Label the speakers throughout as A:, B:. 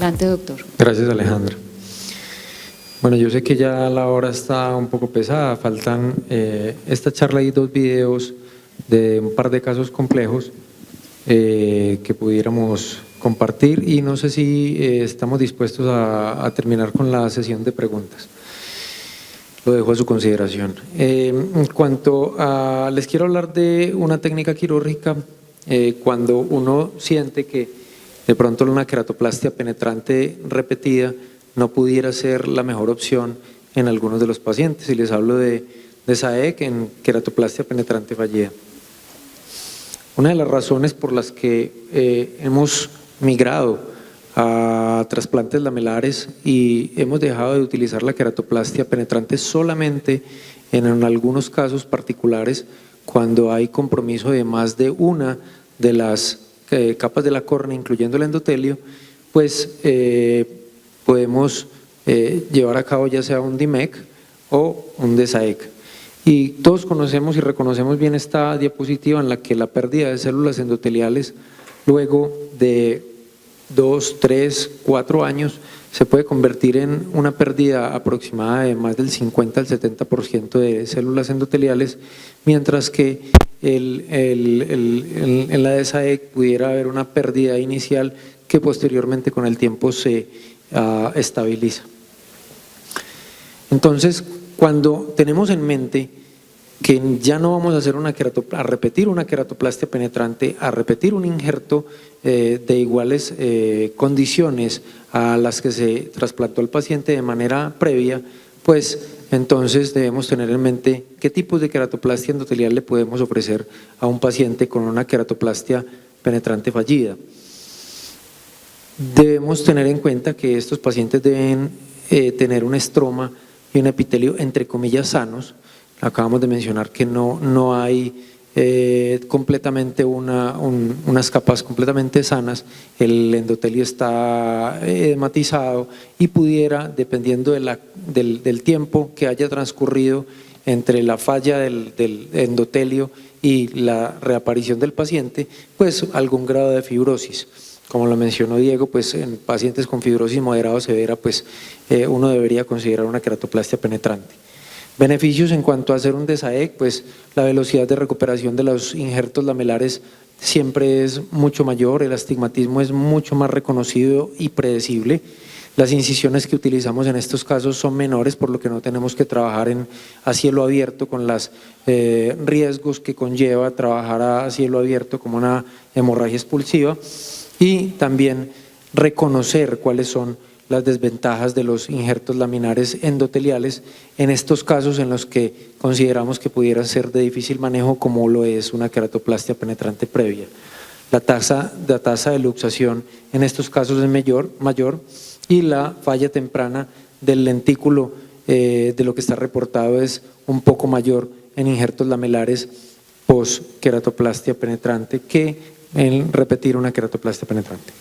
A: Adelante, doctor.
B: Gracias, Alejandra. Bueno, yo sé que ya la hora está un poco pesada, faltan esta charla y 2 videos de un par de casos complejos que pudiéramos compartir, y no sé si estamos dispuestos a terminar con la sesión de preguntas. Lo dejo a su consideración. En cuanto a, les quiero hablar de una técnica quirúrgica cuando uno siente que de pronto una queratoplastia penetrante repetida no pudiera ser la mejor opción en algunos de los pacientes, y les hablo de SAEC en queratoplastia penetrante fallida. Una de las razones por las que hemos migrado a trasplantes lamelares y hemos dejado de utilizar la queratoplastia penetrante solamente en algunos casos particulares, cuando hay compromiso de más de una de las capas de la córnea, incluyendo el endotelio, pues podemos llevar a cabo ya sea un DMEC o un DSAEC. Y todos conocemos y reconocemos bien esta diapositiva en la que la pérdida de células endoteliales luego de 2, 3, 4 años se puede convertir en una pérdida aproximada de más del 50 al 70% de células endoteliales, mientras que en la DSAEC pudiera haber una pérdida inicial que posteriormente con el tiempo se estabiliza. Entonces, cuando tenemos en mente que ya no vamos a hacer a repetir una queratoplastia penetrante, a repetir un injerto de iguales condiciones a las que se trasplantó al paciente de manera previa, pues entonces debemos tener en mente qué tipos de queratoplastia endotelial le podemos ofrecer a un paciente con una queratoplastia penetrante fallida. Debemos tener en cuenta que estos pacientes deben tener un estroma y un epitelio entre comillas sanos. Acabamos de mencionar que no hay completamente unas capas completamente sanas, el endotelio está edematizado y pudiera, dependiendo del tiempo que haya transcurrido entre la falla del endotelio y la reaparición del paciente, pues algún grado de fibrosis. Como lo mencionó Diego, pues en pacientes con fibrosis moderada o severa, pues uno debería considerar una queratoplastia penetrante. Beneficios en cuanto a hacer un DSAEC, pues la velocidad de recuperación de los injertos lamelares siempre es mucho mayor, el astigmatismo es mucho más reconocido y predecible. Las incisiones que utilizamos en estos casos son menores, por lo que no tenemos que trabajar a cielo abierto con los riesgos que conlleva trabajar a cielo abierto como una hemorragia expulsiva, y también reconocer cuáles son las desventajas de los injertos laminares endoteliales en estos casos en los que consideramos que pudieran ser de difícil manejo, como lo es una queratoplastia penetrante previa. La tasa de luxación en estos casos es mayor y la falla temprana del lentículo de lo que está reportado es un poco mayor en injertos lamelares post queratoplastia penetrante que en repetir una queratoplastia penetrante.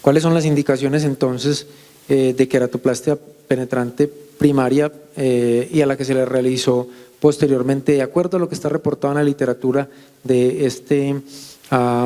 B: ¿Cuáles son las indicaciones entonces de queratoplastia penetrante primaria y a la que se le realizó posteriormente, de acuerdo a lo que está reportado en la literatura de este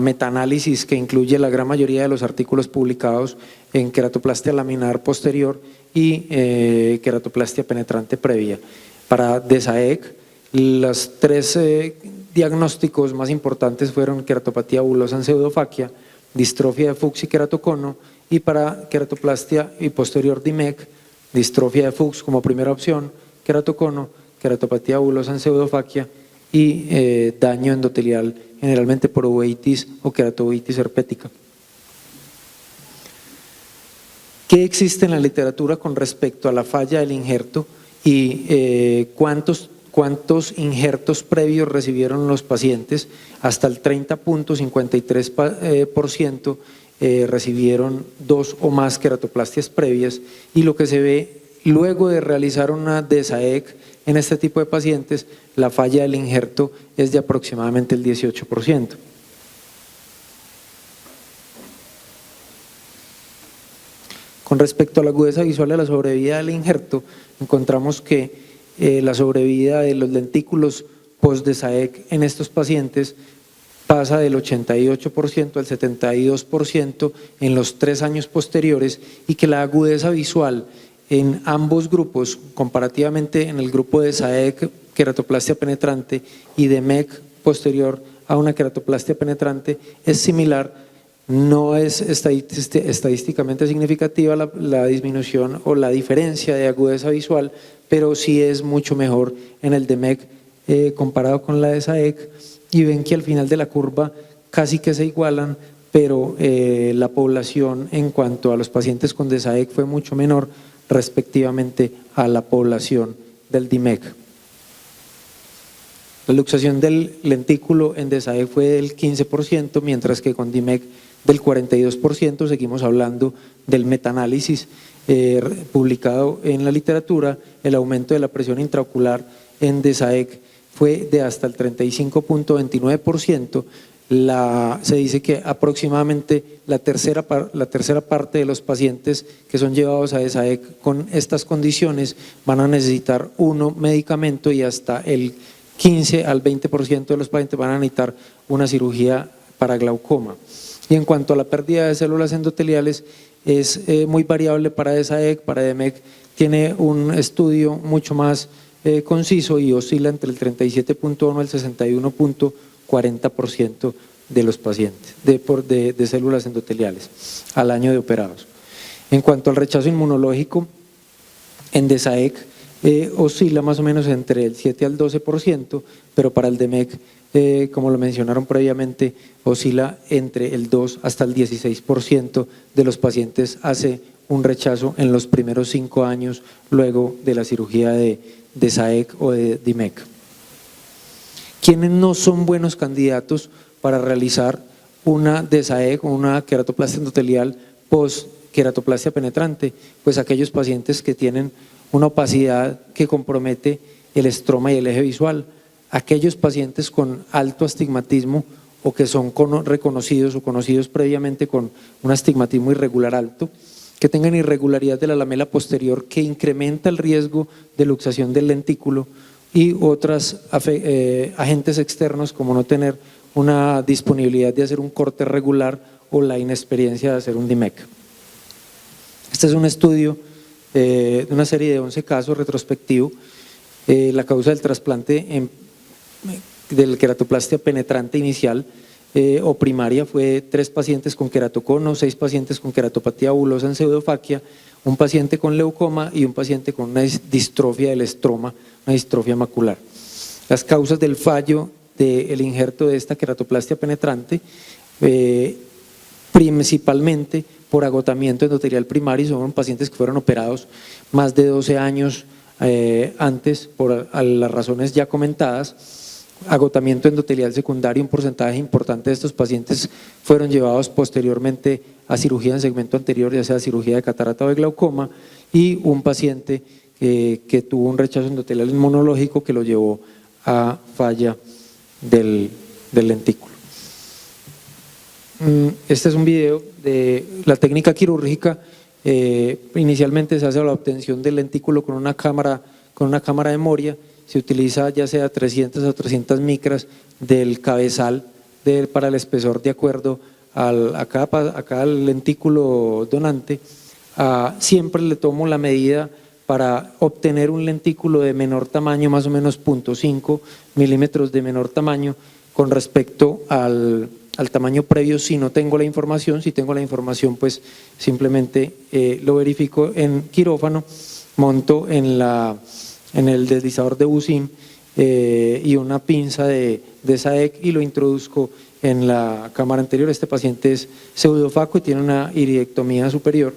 B: metaanálisis que incluye la gran mayoría de los artículos publicados en queratoplastia laminar posterior y queratoplastia penetrante previa? Para DSAEC, los 3 diagnósticos más importantes fueron queratopatía bulosa en pseudofaquia, distrofia de Fuchs y queratocono, y para queratoplastia y posterior DMEC, distrofia de Fuchs como primera opción, queratocono, queratopatía bulosa en pseudofaquia y daño endotelial generalmente por uveitis o queratouveitis herpética. ¿Qué existe en la literatura con respecto a la falla del injerto y cuántos injertos previos recibieron los pacientes? Hasta el 30.53% recibieron 2 o más queratoplastias previas, y lo que se ve luego de realizar una DSAEC en este tipo de pacientes, la falla del injerto es de aproximadamente el 18%. Con respecto a la agudeza visual de la sobrevida del injerto, encontramos que la sobrevida de los lentículos post-DSAEC en estos pacientes pasa del 88% al 72% en los 3 años posteriores, y que la agudeza visual en ambos grupos, comparativamente en el grupo de SAEC, queratoplastia penetrante, y de MEC posterior a una queratoplastia penetrante, es similar. No es estadísticamente significativa la disminución o la diferencia de agudeza visual, pero sí es mucho mejor en el de MEC comparado con la de SAEC, y ven que al final de la curva casi que se igualan, pero la población en cuanto a los pacientes con DSAEC fue mucho menor respectivamente a la población del DIMEC. La luxación del lentículo en DSAEC fue del 15%, mientras que con DIMEC del 42%. Seguimos hablando del metaanálisis publicado en la literatura. El aumento de la presión intraocular en DSAEC fue de hasta el 35.29%. Se dice que aproximadamente la tercera parte de los pacientes que son llevados a DSAEC con estas condiciones van a necesitar un medicamento, y hasta el 15 al 20% de los pacientes van a necesitar una cirugía para glaucoma. Y en cuanto a la pérdida de células endoteliales, es muy variable para DSAEC. Para DMEC tiene un estudio mucho más conciso y oscila entre el 37.1 al 61.40% de los pacientes de células endoteliales al año de operados. En cuanto al rechazo inmunológico, en DSAEC oscila más o menos entre el 7 al 12%, pero para el DMEC, como lo mencionaron previamente, oscila entre el 2 hasta el 16% de los pacientes hace un rechazo en los primeros 5 años luego de la cirugía de DSAEC o de DIMEC. ¿Quiénes no son buenos candidatos para realizar una DSAEC o una queratoplastia endotelial post queratoplastia penetrante? Pues aquellos pacientes que tienen una opacidad que compromete el estroma y el eje visual, aquellos pacientes con alto astigmatismo o que son reconocidos o conocidos previamente con un astigmatismo irregular alto, que tengan irregularidad de la lamela posterior que incrementa el riesgo de luxación del lentículo, y otros agentes externos como no tener una disponibilidad de hacer un corte regular o la inexperiencia de hacer un DIMEC. Este es un estudio de una serie de 11 casos retrospectivo. La causa del trasplante del queratoplastia penetrante inicial o primaria fue 3 pacientes con queratocono, 6 pacientes con queratopatía bulosa en pseudofaquia, un paciente con leucoma y un paciente con una distrofia del estroma, una distrofia macular. Las causas del fallo del injerto de esta queratoplastia penetrante, principalmente por agotamiento endotelial primario, son pacientes que fueron operados más de 12 años antes por las razones ya comentadas. Agotamiento endotelial secundario, un porcentaje importante de estos pacientes fueron llevados posteriormente a cirugía en segmento anterior, ya sea cirugía de catarata o de glaucoma, y un paciente que tuvo un rechazo endotelial inmunológico que lo llevó a falla del lentículo. Este es un video de la técnica quirúrgica. Inicialmente se hace la obtención del lentículo con una cámara de Moria. Se utiliza ya sea 300 o 300 micras del cabezal para el espesor de acuerdo a cada lentículo donante. Siempre le tomo la medida para obtener un lentículo de menor tamaño, más o menos 0.5 milímetros de menor tamaño con respecto al tamaño previo. Si no tengo la información, si tengo la información, pues simplemente lo verifico en quirófano, monto en el deslizador de Busin y una pinza de SAEC y lo introduzco en la cámara anterior. Este paciente es pseudofaco y tiene una iridectomía superior.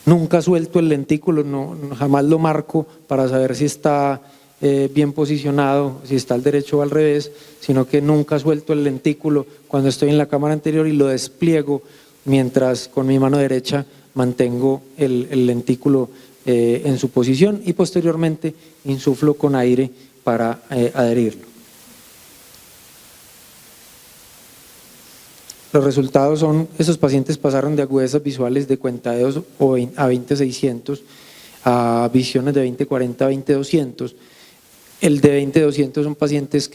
B: Nunca suelto el lentículo, jamás lo marco para saber si está bien posicionado, si está al derecho o al revés, sino que nunca suelto el lentículo cuando estoy en la cámara anterior y lo despliego mientras con mi mano derecha mantengo el lentículo en su posición, y posteriormente insuflo con aire para adherirlo. Los resultados son: esos pacientes pasaron de agudezas visuales de cuentadeos a 20/600 a visiones de 20/40 a 20/200. El de 20-200 son pacientes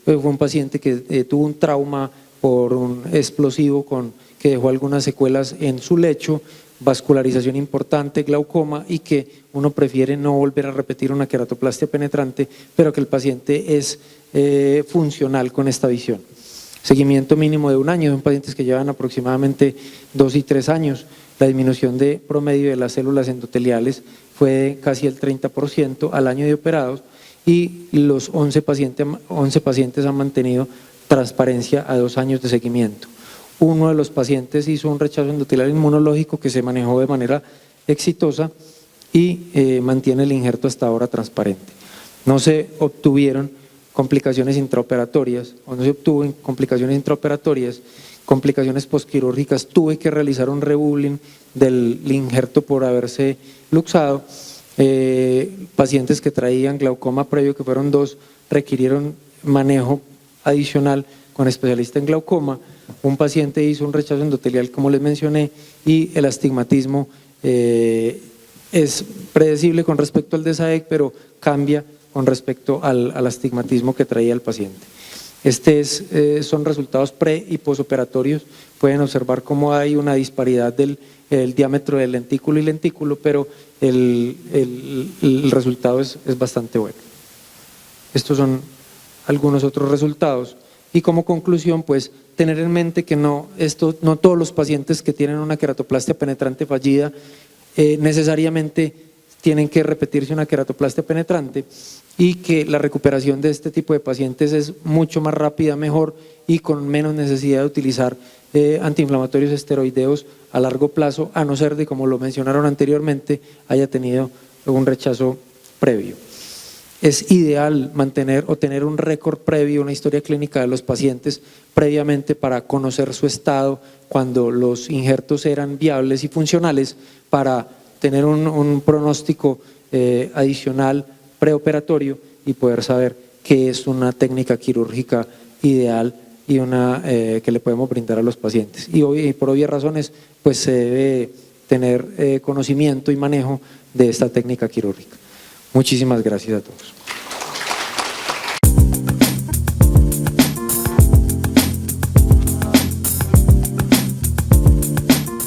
B: fue un paciente que tuvo un trauma por un explosivo que dejó algunas secuelas en su lecho, vascularización importante, glaucoma, y que uno prefiere no volver a repetir una queratoplastia penetrante, pero que el paciente es funcional con esta visión. Seguimiento mínimo de 1 año, son pacientes que llevan aproximadamente 2 y 3 años. La disminución de promedio de las células endoteliales fue de casi el 30% al año de operados, y los 11 pacientes han mantenido transparencia a 2 años de seguimiento. Uno de los pacientes hizo un rechazo endotelial inmunológico que se manejó de manera exitosa y mantiene el injerto hasta ahora transparente. No se obtuvieron complicaciones intraoperatorias, o no se obtuvo complicaciones intraoperatorias, complicaciones posquirúrgicas. Tuve que realizar un rebubbling del injerto por haberse luxado. Pacientes que traían glaucoma previo, que fueron 2, requirieron manejo adicional con especialista en glaucoma. Un paciente hizo un rechazo endotelial, como les mencioné, y el astigmatismo es predecible con respecto al de SAEC, pero cambia con respecto al astigmatismo que traía el paciente. Son resultados pre y posoperatorios. Pueden observar cómo hay una disparidad del diámetro del lentículo y lentículo, pero el resultado es bastante bueno. Estos son algunos otros resultados. Y como conclusión, pues tener en mente que no todos los pacientes que tienen una queratoplastia penetrante fallida necesariamente tienen que repetirse una queratoplastia penetrante, y que la recuperación de este tipo de pacientes es mucho más rápida, mejor, y con menos necesidad de utilizar antiinflamatorios esteroideos a largo plazo, a no ser de, como lo mencionaron anteriormente, haya tenido un rechazo previo. Es ideal mantener o tener un récord previo, una historia clínica de los pacientes previamente, para conocer su estado cuando los injertos eran viables y funcionales, para tener un pronóstico adicional preoperatorio y poder saber qué es una técnica quirúrgica ideal y que le podemos brindar a los pacientes. Y por obvias razones, pues se debe tener conocimiento y manejo de esta técnica quirúrgica. Muchísimas gracias a todos.